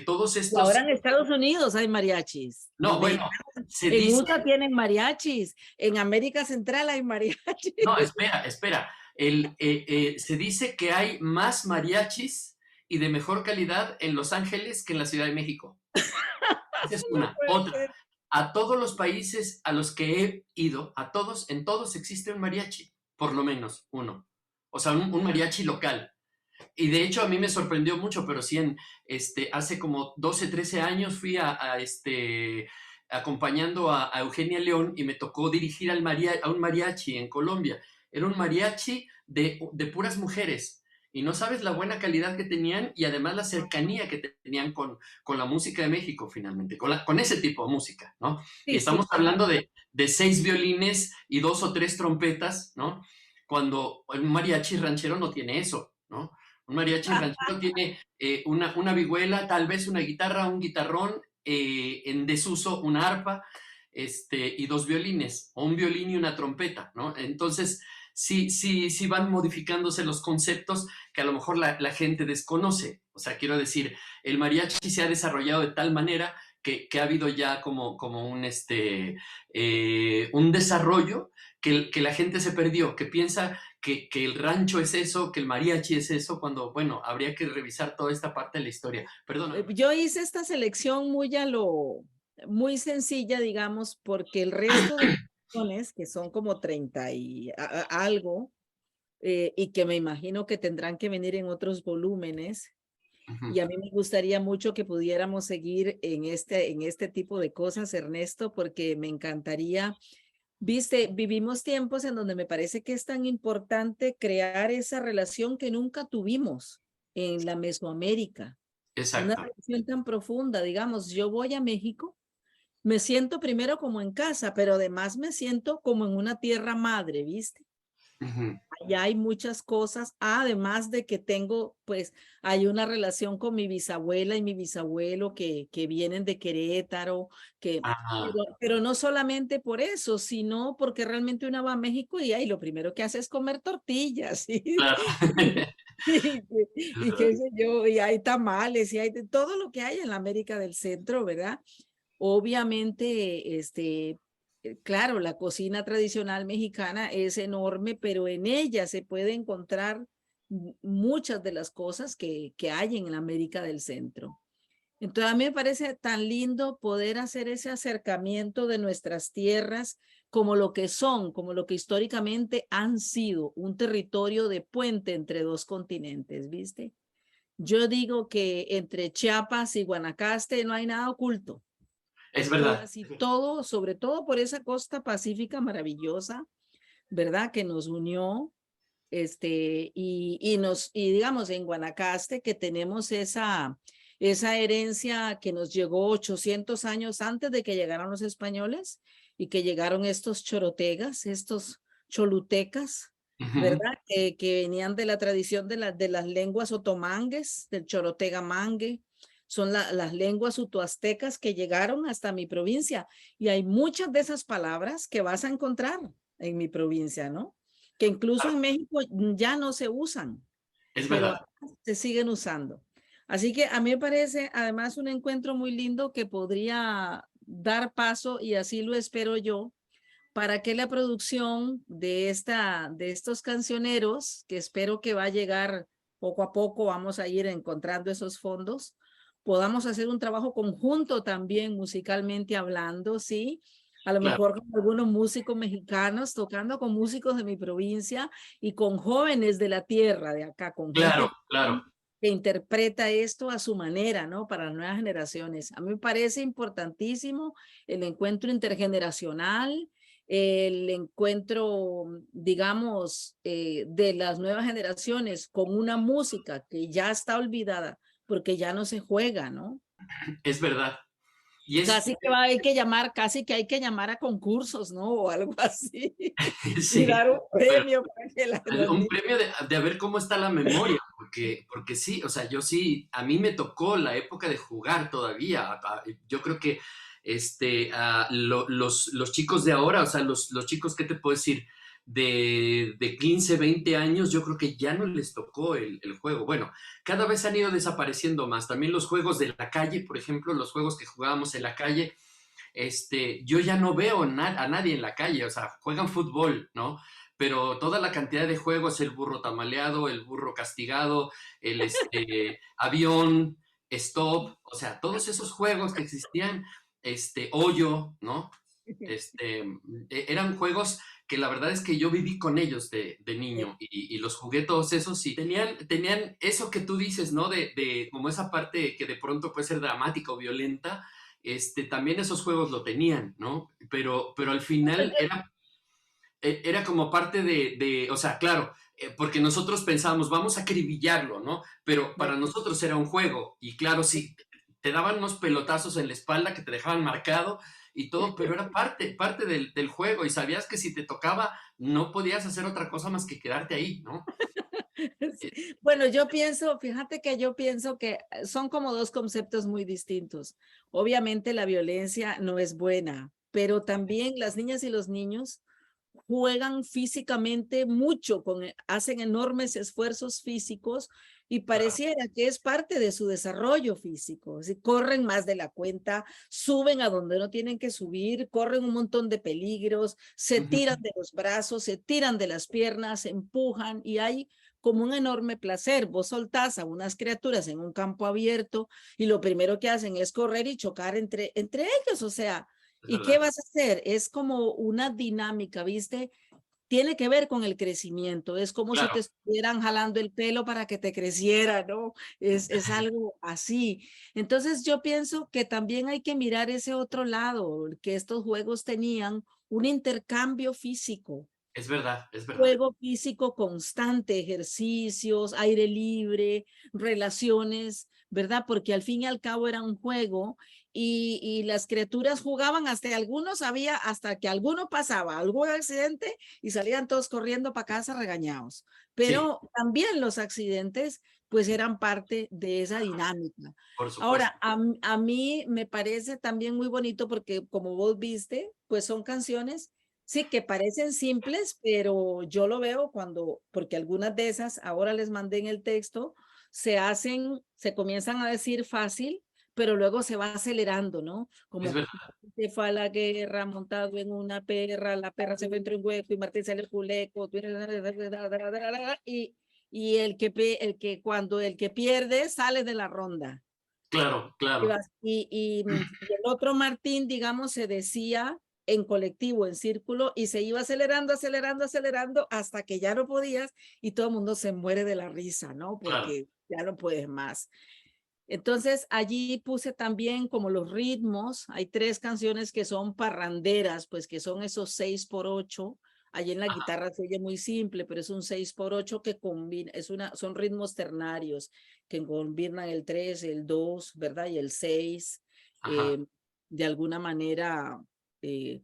todos Y ahora estos... en Estados Unidos hay mariachis. No, bueno, se En dice... USA tienen mariachis. En América Central hay mariachis. No, espera. Se dice que hay más mariachis y de mejor calidad en Los Ángeles que en la Ciudad de México. Esa es No una. puede Otra, ser. a todos los países a los que he ido, en todos existe un mariachi, por lo menos uno. O sea, un mariachi local. Y de hecho a mí me sorprendió mucho, pero sí, hace como 12, 13 años fui acompañando a Eugenia León y me tocó dirigir a un mariachi en Colombia. Era un mariachi de puras mujeres. Y no sabes la buena calidad que tenían y además la cercanía que tenían con la música de México, finalmente, con ese tipo de música, ¿no? Y Sí, sí, estamos hablando de 6 violines y 2 o 3 trompetas, ¿no? Cuando un mariachi ranchero no tiene eso, ¿no? Un mariachi ranchero tiene una vihuela, tal vez una guitarra, un guitarrón, en desuso una arpa, y 2 violines, o un violín y una trompeta, ¿no? Entonces, sí van modificándose los conceptos que a lo mejor la gente desconoce. O sea, quiero decir, el mariachi se ha desarrollado de tal manera que ha habido ya como un desarrollo que la gente se perdió, que piensa que el rancho es eso, que el mariachi es eso, cuando, bueno, habría que revisar toda esta parte de la historia. Perdóname. Yo hice esta selección muy sencilla, digamos, porque el resto de canciones, que son como 30 y algo, y que me imagino que tendrán que venir en otros volúmenes, Ujú. y a mí me gustaría mucho que pudiéramos seguir en este tipo de cosas, Ernesto, porque me encantaría. Viste, vivimos tiempos en donde me parece que es tan importante crear esa relación que nunca tuvimos en la Mesoamérica, una Exacto. relación tan profunda. Digamos, yo voy a México, me siento primero como en casa, pero además me siento como en una tierra madre, ¿viste? Ujú. Allá hay muchas cosas, además de que tengo, pues, hay una relación con mi bisabuela y mi bisabuelo que vienen de Querétaro, Ajá, pero no solamente por eso, sino porque realmente uno va a México y ahí lo primero que hace es comer tortillas, ¿sí? claro. Y, Es y verdad. qué sé yo, y hay tamales, y hay de todo lo que hay en la América del Centro, ¿verdad? Obviamente, claro, la cocina tradicional mexicana es enorme, pero en ella se puede encontrar muchas de las cosas que hay en la América del Centro. Entonces, a mí me parece tan lindo poder hacer ese acercamiento de nuestras tierras como lo que son, como lo que históricamente han sido, un territorio de puente entre dos continentes, ¿viste? Yo digo que entre Chiapas y Guanacaste no hay nada oculto. Es verdad. Todas y todo, sobre todo por esa costa pacífica maravillosa, ¿verdad? Que nos unió, y digamos en Guanacaste que tenemos esa herencia que nos llegó 800 años antes de que llegaran los españoles y que llegaron estos chorotegas, estos cholutecas, Ujú. ¿verdad? Que venían de la tradición de las lenguas otomangues, del chorotega mangue. Son las lenguas utoaztecas que llegaron hasta mi provincia y hay muchas de esas palabras que vas a encontrar en mi provincia, ¿no? Que incluso Claro, en México ya no se usan, es pero verdad. acá se siguen usando. Así que a mí me parece además un encuentro muy lindo que podría dar paso, y así lo espero yo, para que la producción de estos cancioneros, que espero que va a llegar poco a poco, vamos a ir encontrando esos fondos, podamos hacer un trabajo conjunto también musicalmente hablando, ¿sí? A lo Claro, mejor con algunos músicos mexicanos, tocando con músicos de mi provincia y con jóvenes de la tierra de acá, con claro, gente claro. que interpreta esto a su manera, ¿no? Para las nuevas generaciones. A mí me parece importantísimo el encuentro intergeneracional, el encuentro, digamos, de las nuevas generaciones con una música que ya está olvidada porque ya no se juega, ¿no? Es verdad. Y es, Casi que va a haber que llamar, casi que hay que llamar a concursos, ¿no? O algo así. Y sí, dar un pero premio para que los un niños. premio de a ver cómo está la memoria, porque sí, o sea, yo sí, a mí me tocó la época de jugar todavía. Yo creo que los chicos de ahora, o sea, los chicos, ¿qué te puedo decir? De 15, 20 años, yo creo que ya no les tocó el juego. Bueno, cada vez han ido desapareciendo más. También los juegos de la calle, por ejemplo, los juegos que jugábamos en la calle, yo ya no veo a nadie en la calle, o sea, juegan fútbol, ¿no? pero toda la cantidad de juegos, el burro tamaleado, el burro castigado, el avión, stop, o sea, todos esos juegos que existían, hoyo, ¿no? Eran juegos que la verdad es que yo viví con ellos de niño y los jugué todos esos y tenían eso que tú dices, ¿no? De como esa parte que de pronto puede ser dramática o violenta, también esos juegos lo tenían, ¿no? Pero al final era como parte o sea, claro, porque nosotros pensábamos, vamos a acribillarlo, ¿no? Pero para nosotros era un juego y claro, sí, te daban unos pelotazos en la espalda que te dejaban marcado y todo, pero era parte del juego y sabías que si te tocaba no podías hacer otra cosa más que quedarte ahí, ¿no? Sí. Bueno, yo pienso, fíjate que yo pienso que son como dos conceptos muy distintos. Obviamente la violencia no es buena, pero también las niñas y los niños juegan físicamente mucho, hacen enormes esfuerzos físicos y pareciera que es parte de su desarrollo físico. Si corren más de la cuenta, suben a donde no tienen que subir, corren un montón de peligros, se tiran de los brazos, se tiran de las piernas, se empujan y hay como un enorme placer. Vos soltás a unas criaturas en un campo abierto y lo primero que hacen es correr y chocar entre ellos, o sea, ¿y qué vas a hacer? Es como una dinámica, ¿viste? Tiene que ver con el crecimiento, es como si Claro, te estuvieran jalando el pelo para que te creciera, ¿no? Es algo así. Entonces yo pienso que también hay que mirar ese otro lado, que estos juegos tenían un intercambio físico, es verdad, es verdad. juego físico constante, ejercicios, aire libre, relaciones, ¿verdad? Porque al fin y al cabo era un juego y las criaturas jugaban hasta que alguno pasaba algún accidente y salían todos corriendo para casa regañados. Sí, Pero también los accidentes pues eran parte de esa dinámica. por supuesto. Ahora, a mí me parece también muy bonito porque como vos viste, pues son canciones sí, que parecen simples, pero yo lo veo porque algunas de esas, ahora les mandé en el texto, se comienzan a decir fácil, pero luego se va acelerando, ¿no? Es Como verdad, se fue a la guerra montado en una perra, la perra se fue entre un hueco y Martín sale el culeco, y el que pierde sale de la ronda. claro, claro, Y el otro Martín, digamos, se decía en colectivo, en círculo, y se iba acelerando, acelerando, acelerando, hasta que ya no podías y todo el mundo se muere de la risa, ¿no? claro, Porque ya no puedes más. Entonces allí puse también como los ritmos, hay 3 canciones que son parranderas, pues que son esos 6 por 8. Allí en la guitarra se oye muy simple, pero es un 6 por 8 que combina, son ritmos ternarios que combinan el 3, el 2, ¿verdad? Y el 6. ajá, De alguna manera,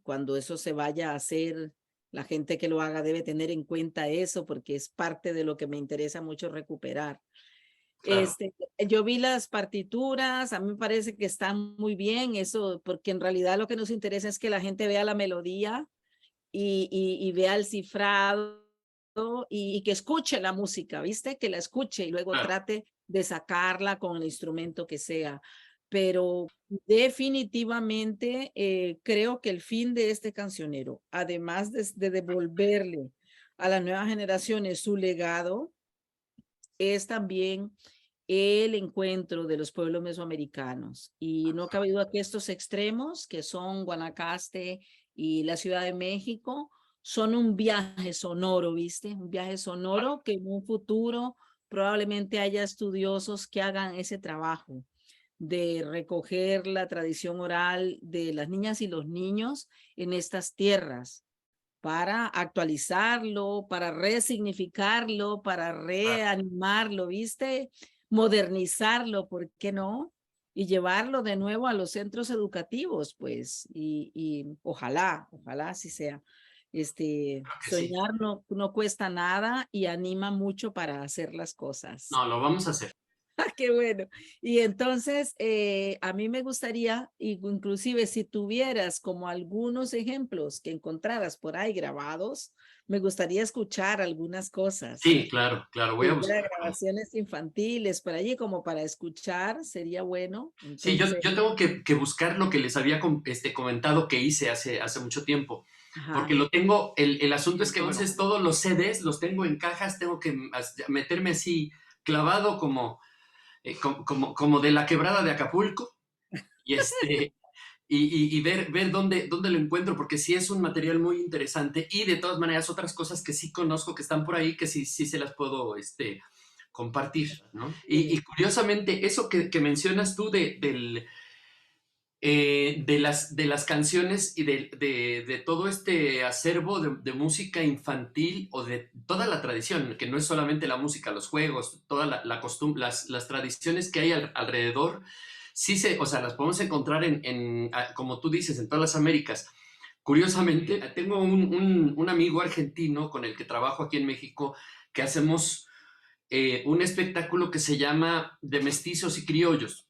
cuando eso se vaya a hacer, la gente que lo haga debe tener en cuenta eso porque es parte de lo que me interesa mucho recuperar. claro. Yo vi las partituras, a mí me parece que están muy bien, eso, porque en realidad lo que nos interesa es que la gente vea la melodía y vea el cifrado y que escuche la música, ¿viste? Que la escuche y luego Claro, trate de sacarla con el instrumento que sea. Pero definitivamente creo que el fin de este cancionero, además de devolverle a las nuevas generaciones su legado, es también el encuentro de los pueblos mesoamericanos. Y no cabe duda que estos extremos, que son Guanacaste y la Ciudad de México, son un viaje sonoro, ¿viste? Un viaje sonoro que en un futuro probablemente haya estudiosos que hagan ese trabajo de recoger la tradición oral de las niñas y los niños en estas tierras para actualizarlo, para resignificarlo, para claro. reanimarlo, ¿viste? Modernizarlo, ¿por qué no? Y llevarlo de nuevo a los centros educativos, pues, y ojalá así sea. Creo que sí. Soñar no cuesta nada y anima mucho para hacer las cosas. No, lo vamos a hacer. Qué bueno. Y entonces, a mí me gustaría, inclusive si tuvieras como algunos ejemplos que encontraras por ahí grabados, me gustaría escuchar algunas cosas. Sí, claro, claro, voy Si a hubiera buscar. grabaciones infantiles por allí como para escuchar, sería bueno. Sí, Entonces, yo tengo que buscar lo que les había comentado que hice hace mucho tiempo. porque Ajá. lo tengo, el asunto es que entonces todos los CDs los tengo en cajas, tengo que meterme así clavado como de la quebrada de Acapulco y y ver dónde lo encuentro, porque sí es un material muy interesante y de todas maneras otras cosas que sí conozco que están por ahí que sí se las puedo compartir, ¿no? Y Sí. curiosamente, eso que mencionas tú de las canciones y de todo este acervo de música infantil o de toda la tradición, que no es solamente la música, los juegos, toda la costumbre, las tradiciones que hay alrededor, sí o sea, las podemos encontrar como tú dices, en todas las Américas. Curiosamente, tengo un amigo argentino con el que trabajo aquí en México, que hacemos un espectáculo que se llama De Mestizos y Criollos.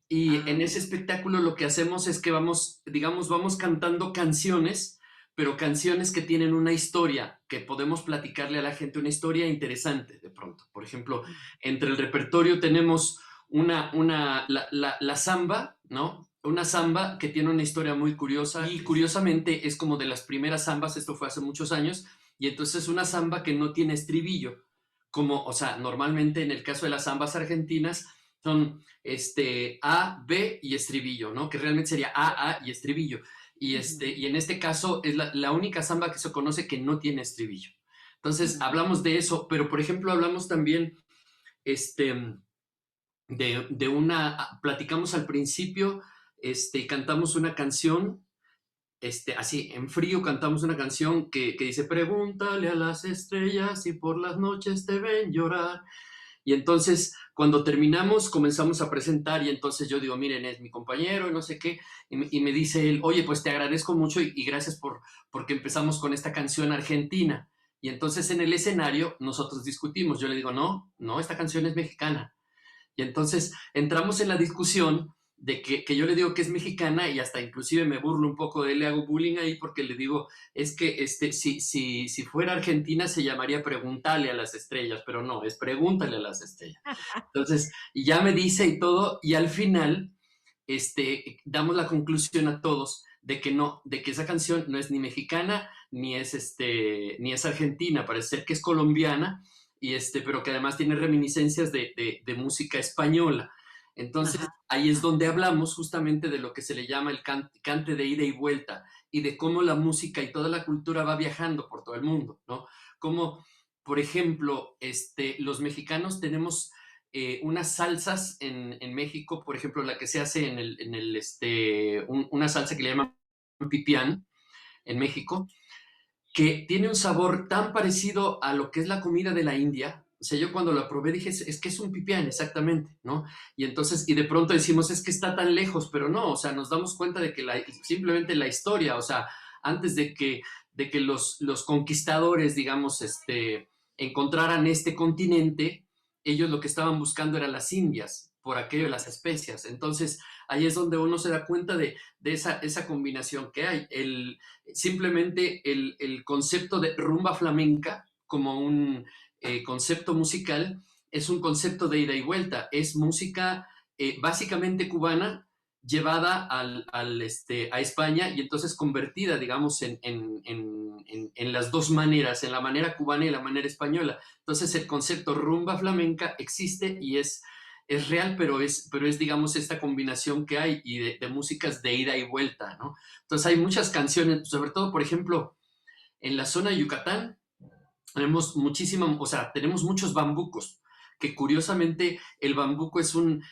Y en ese espectáculo lo que hacemos es que vamos, digamos, vamos cantando canciones, pero canciones que tienen una historia, que podemos platicarle a la gente una historia interesante de pronto. Por ejemplo, entre el repertorio tenemos la samba, ¿no? Una samba que tiene una historia muy curiosa y curiosamente es como de las primeras zambas, esto fue hace muchos años, y entonces es una samba que no tiene estribillo, como, o sea, normalmente en el caso de las zambas argentinas son A, B y estribillo, ¿no? Que realmente sería A y estribillo. Y en este caso es la única samba que se conoce que no tiene estribillo. Entonces, hablamos de eso, pero por ejemplo, hablamos también este, platicamos al principio, cantamos una canción, así, en frío cantamos una canción que dice, pregúntale a las estrellas si por las noches te ven llorar. Y entonces, cuando terminamos, comenzamos a presentar y entonces yo digo, miren, es mi compañero y no sé qué, y me dice él, oye, pues te agradezco mucho y gracias porque empezamos con esta canción argentina. Y entonces en el escenario nosotros discutimos, yo le digo, no, esta canción es mexicana. Y entonces entramos en la discusión de que yo le digo que es mexicana y hasta inclusive me burlo un poco de él, le hago bullying ahí porque le digo, es que si fuera Argentina se llamaría Pregúntale a las estrellas, pero no, es Pregúntale a las estrellas. Entonces, y ya me dice y todo, y al final damos la conclusión a todos de que no, de que esa canción no es ni mexicana ni es argentina, parece ser que es colombiana pero que además tiene reminiscencias de música española. Entonces, Ajá. ahí es donde hablamos justamente de lo que se le llama el cante de ida y vuelta y de cómo la música y toda la cultura va viajando por todo el mundo, ¿no? Como, por ejemplo, los mexicanos tenemos unas salsas en México, por ejemplo, la que se hace una salsa que le llaman pipián en México, que tiene un sabor tan parecido a lo que es la comida de la India. O sea, yo cuando la probé dije, es que es un pipián, exactamente, ¿no? Y entonces, y de pronto decimos, es que está tan lejos, pero no, o sea, nos damos cuenta de que simplemente la historia, o sea, antes de que los conquistadores, digamos, encontraran este continente, ellos lo que estaban buscando eran las Indias, por aquello de las especias. Entonces, ahí es donde uno se da cuenta de esa combinación que hay. Simplemente el concepto de rumba flamenca como un concepto musical es un concepto de ida y vuelta, es música básicamente cubana llevada a España y entonces convertida, digamos, en las dos maneras, en la manera cubana y la manera española. Entonces el concepto rumba flamenca existe y es real, pero es, digamos, esta combinación que hay y de músicas de ida y vuelta, ¿no? Entonces hay muchas canciones, sobre todo, por ejemplo, en la zona de Yucatán, tenemos muchos bambucos, que curiosamente el bambuco es un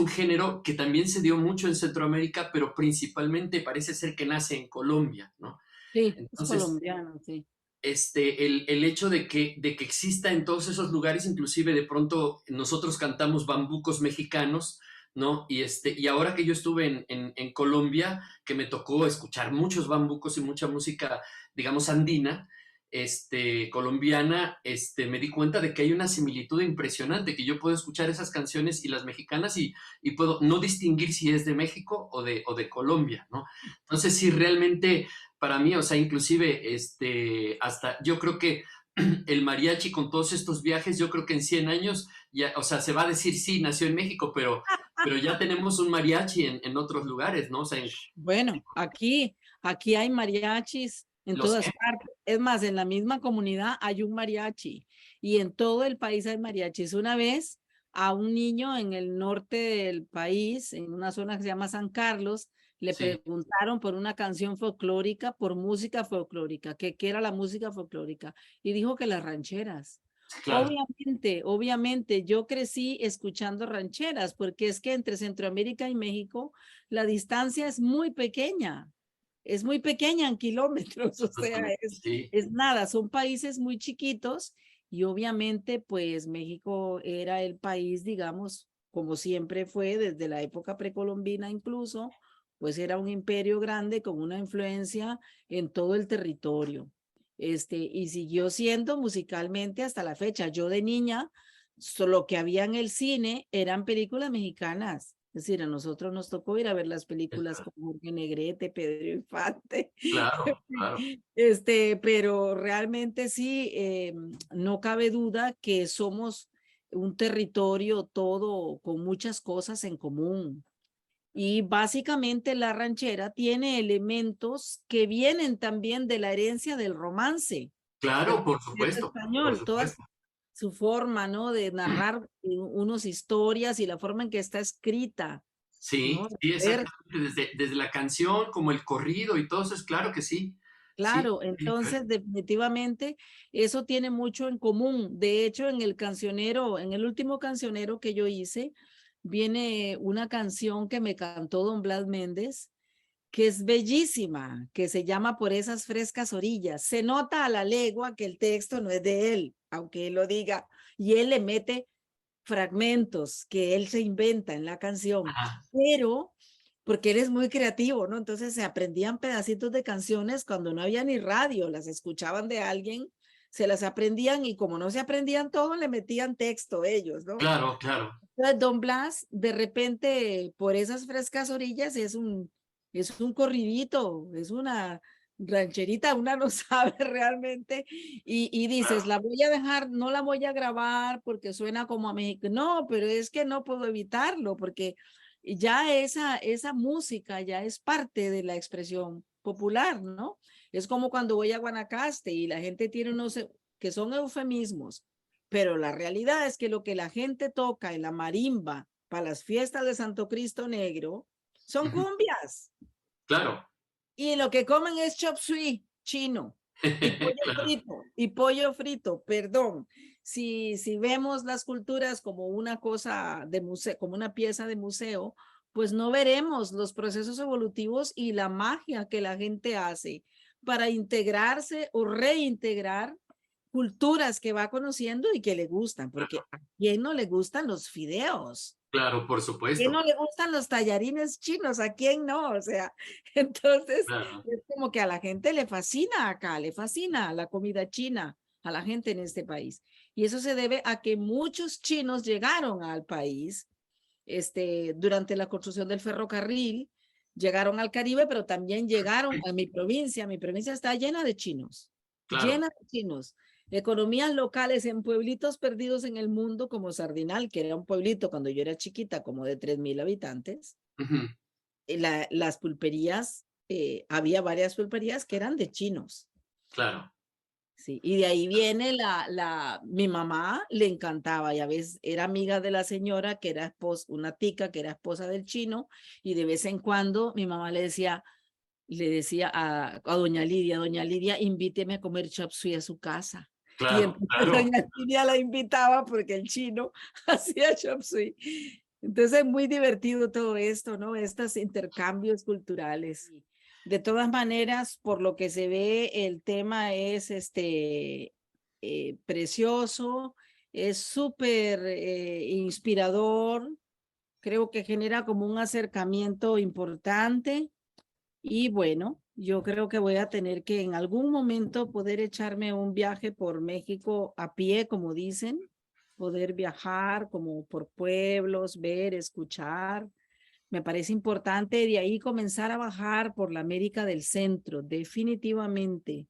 género que también se dio mucho en Centroamérica, pero principalmente parece ser que nace en Colombia, ¿no? Sí, es Entonces, colombiano, sí. el hecho de que exista en todos esos lugares, inclusive de pronto nosotros cantamos bambucos mexicanos, ¿no? Y ahora que yo estuve en Colombia, que me tocó escuchar muchos bambucos y mucha música, digamos, andina, colombiana, me di cuenta de que hay una similitud impresionante, que yo puedo escuchar esas canciones y las mexicanas y puedo no distinguir si es de México o de Colombia, ¿no? Entonces, sí, realmente para mí, o sea, inclusive, hasta yo creo que el mariachi con todos estos viajes, yo creo que en 100 años, ya, o sea, se va a decir, sí, nació en México, pero ya tenemos un mariachi en otros lugares, ¿no? O sea, Bueno, aquí hay mariachis En Los todas partes. Es más, en la misma comunidad hay un mariachi y en todo el país hay mariachis. Una vez a un niño en el norte del país, en una zona que se llama San Carlos, le sí, preguntaron por una canción folclórica, por música folclórica, que qué era la música folclórica, y dijo que las rancheras. sí, claro. Obviamente, yo crecí escuchando rancheras, porque es que entre Centroamérica y México la distancia es muy pequeña en kilómetros, o sea, Sí, es nada, son países muy chiquitos y obviamente pues México era el país, digamos, como siempre fue desde la época precolombina incluso, pues era un imperio grande con una influencia en todo el territorio. Y siguió siendo musicalmente hasta la fecha. Yo de niña, lo que había en el cine eran películas mexicanas. Es decir, a nosotros nos tocó ir a ver las películas con Jorge Negrete, Pedro Infante. claro, claro. Pero realmente sí, no cabe duda que somos un territorio todo con muchas cosas en común. Y básicamente la ranchera tiene elementos que vienen también de la herencia del romance, Claro, por del supuesto, por español, toda supuesto. su forma, ¿no? De narrar unas historias y la forma en que está escrita, Sí, ¿no? sí, Ver, exactamente. Desde la canción, como el corrido y todo eso, es claro que sí. Sí, claro, sí, entonces definitivamente eso tiene mucho en común. De hecho, en el último cancionero que yo hice, viene una canción que me cantó don Blas Méndez, que es bellísima, que se llama Por esas frescas orillas. Se nota a la legua que el texto no es de él, aunque él lo diga, y él le mete fragmentos que él se inventa en la canción, ajá, pero porque él es muy creativo, ¿no? Entonces se aprendían pedacitos de canciones cuando no había ni radio, las escuchaban de alguien, se las aprendían y como no se aprendían todo, le metían texto ellos, ¿no? claro, claro. Entonces, Don Blas, de repente, por esas frescas orillas, es un corridito, es una rancherita, una no sabe realmente, y dices, Claro. la voy a dejar, no la voy a grabar porque suena como a México. No, pero es que no puedo evitarlo, porque ya esa música ya es parte de la expresión popular, ¿no? Es como cuando voy a Guanacaste y la gente tiene unos que son eufemismos, pero la realidad es que lo que la gente toca en la marimba para las fiestas de Santo Cristo Negro son Ujú, cumbias. claro. Y lo que comen es chop suey chino Claro, y pollo frito, perdón. Si vemos las culturas como una cosa de museo, como una pieza de museo, pues no veremos los procesos evolutivos y la magia que la gente hace para integrarse o reintegrar culturas que va conociendo y que le gustan, porque a quién no le gustan los fideos, claro, por quién supuesto. no le gustan los tallarines chinos, a quién no, o sea, entonces Claro. es como que a la gente le fascina acá, le fascina la comida china a la gente en este país. Y eso se debe a que muchos chinos llegaron al país durante la construcción del ferrocarril, llegaron al Caribe, pero también llegaron a mi provincia. Mi provincia está Claro, llena de chinos. Economías locales en pueblitos perdidos en el mundo como Sardinal, que era un pueblito cuando yo era chiquita, como de 3,000 habitantes. ujú, Las pulperías, había varias pulperías que eran de chinos. claro, Sí, y de ahí viene mi mamá le encantaba y a veces era amiga de la señora que era esposa, una tica que era esposa del chino y de vez en cuando mi mamá le decía a doña Lidia, invíteme a comer chop suey a su casa. Y claro, entonces claro. doña Lidia la invitaba porque el chino hacía chop suey. Entonces es muy divertido todo esto, ¿no? Estos intercambios culturales. De todas maneras, por lo que se ve, el tema es precioso, es súper inspirador, creo que genera como un acercamiento importante y bueno, yo creo que voy a tener que en algún momento poder echarme un viaje por México a pie, como dicen, poder viajar como por pueblos, ver, escuchar. Me parece importante de ahí comenzar a bajar por la América del Centro, definitivamente,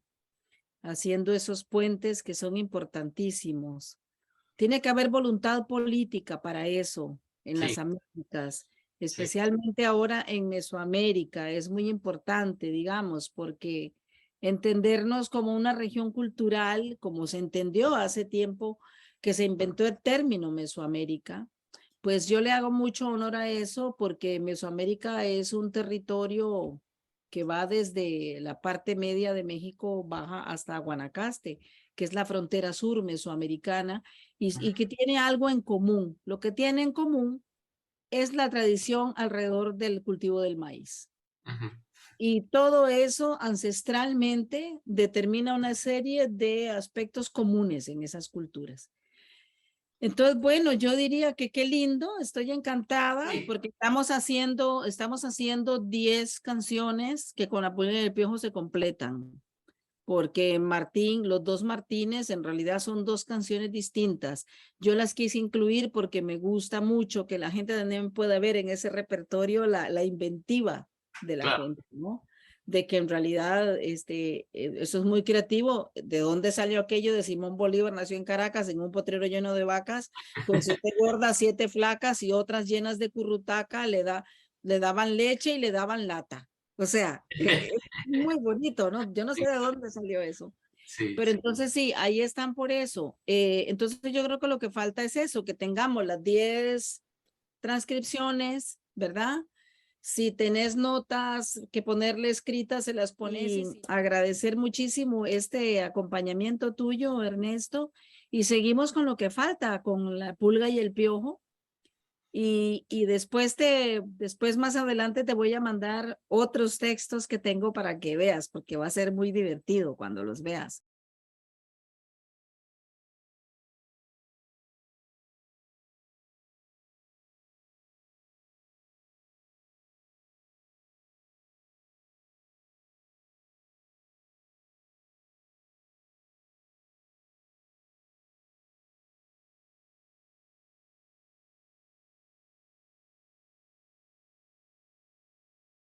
haciendo esos puentes que son importantísimos. Tiene que haber voluntad política para eso en Sí, las Américas, sí, especialmente ahora en Mesoamérica. Es muy importante, digamos, porque entendernos como una región cultural, como se entendió hace tiempo que se inventó el término Mesoamérica. Pues yo le hago mucho honor a eso porque Mesoamérica es un territorio que va desde la parte media de México, baja hasta Guanacaste, que es la frontera sur mesoamericana, y que tiene algo en común. Lo que tiene en común es la tradición alrededor del cultivo del maíz. Ujú. Y todo eso ancestralmente determina una serie de aspectos comunes en esas culturas. Entonces, bueno, yo diría que qué lindo, estoy encantada Sí, porque estamos haciendo 10 canciones que con la Pulga y el Piojo se completan, porque Martín, los dos Martínez en realidad son dos canciones distintas. Yo las quise incluir porque me gusta mucho que la gente también pueda ver en ese repertorio la inventiva de la claro. gente, ¿no? De que en realidad eso es muy creativo. ¿De dónde salió aquello de Simón Bolívar? Nació en Caracas en un potrero lleno de vacas, con 7 gordas, 7 flacas y otras llenas de currutaca, le daban leche y le daban lata. O sea, es muy bonito, ¿no? Yo no sé de dónde salió eso. Sí, Pero entonces sí, ahí están por eso. Entonces yo creo que lo que falta es eso, que tengamos las 10 transcripciones, ¿verdad? Si tenés notas que ponerle escritas, se las pones. Y agradecer muchísimo este acompañamiento tuyo, Ernesto. Y seguimos con lo que falta, con la Pulga y el Piojo. Y después más adelante te voy a mandar otros textos que tengo para que veas, porque va a ser muy divertido cuando los veas.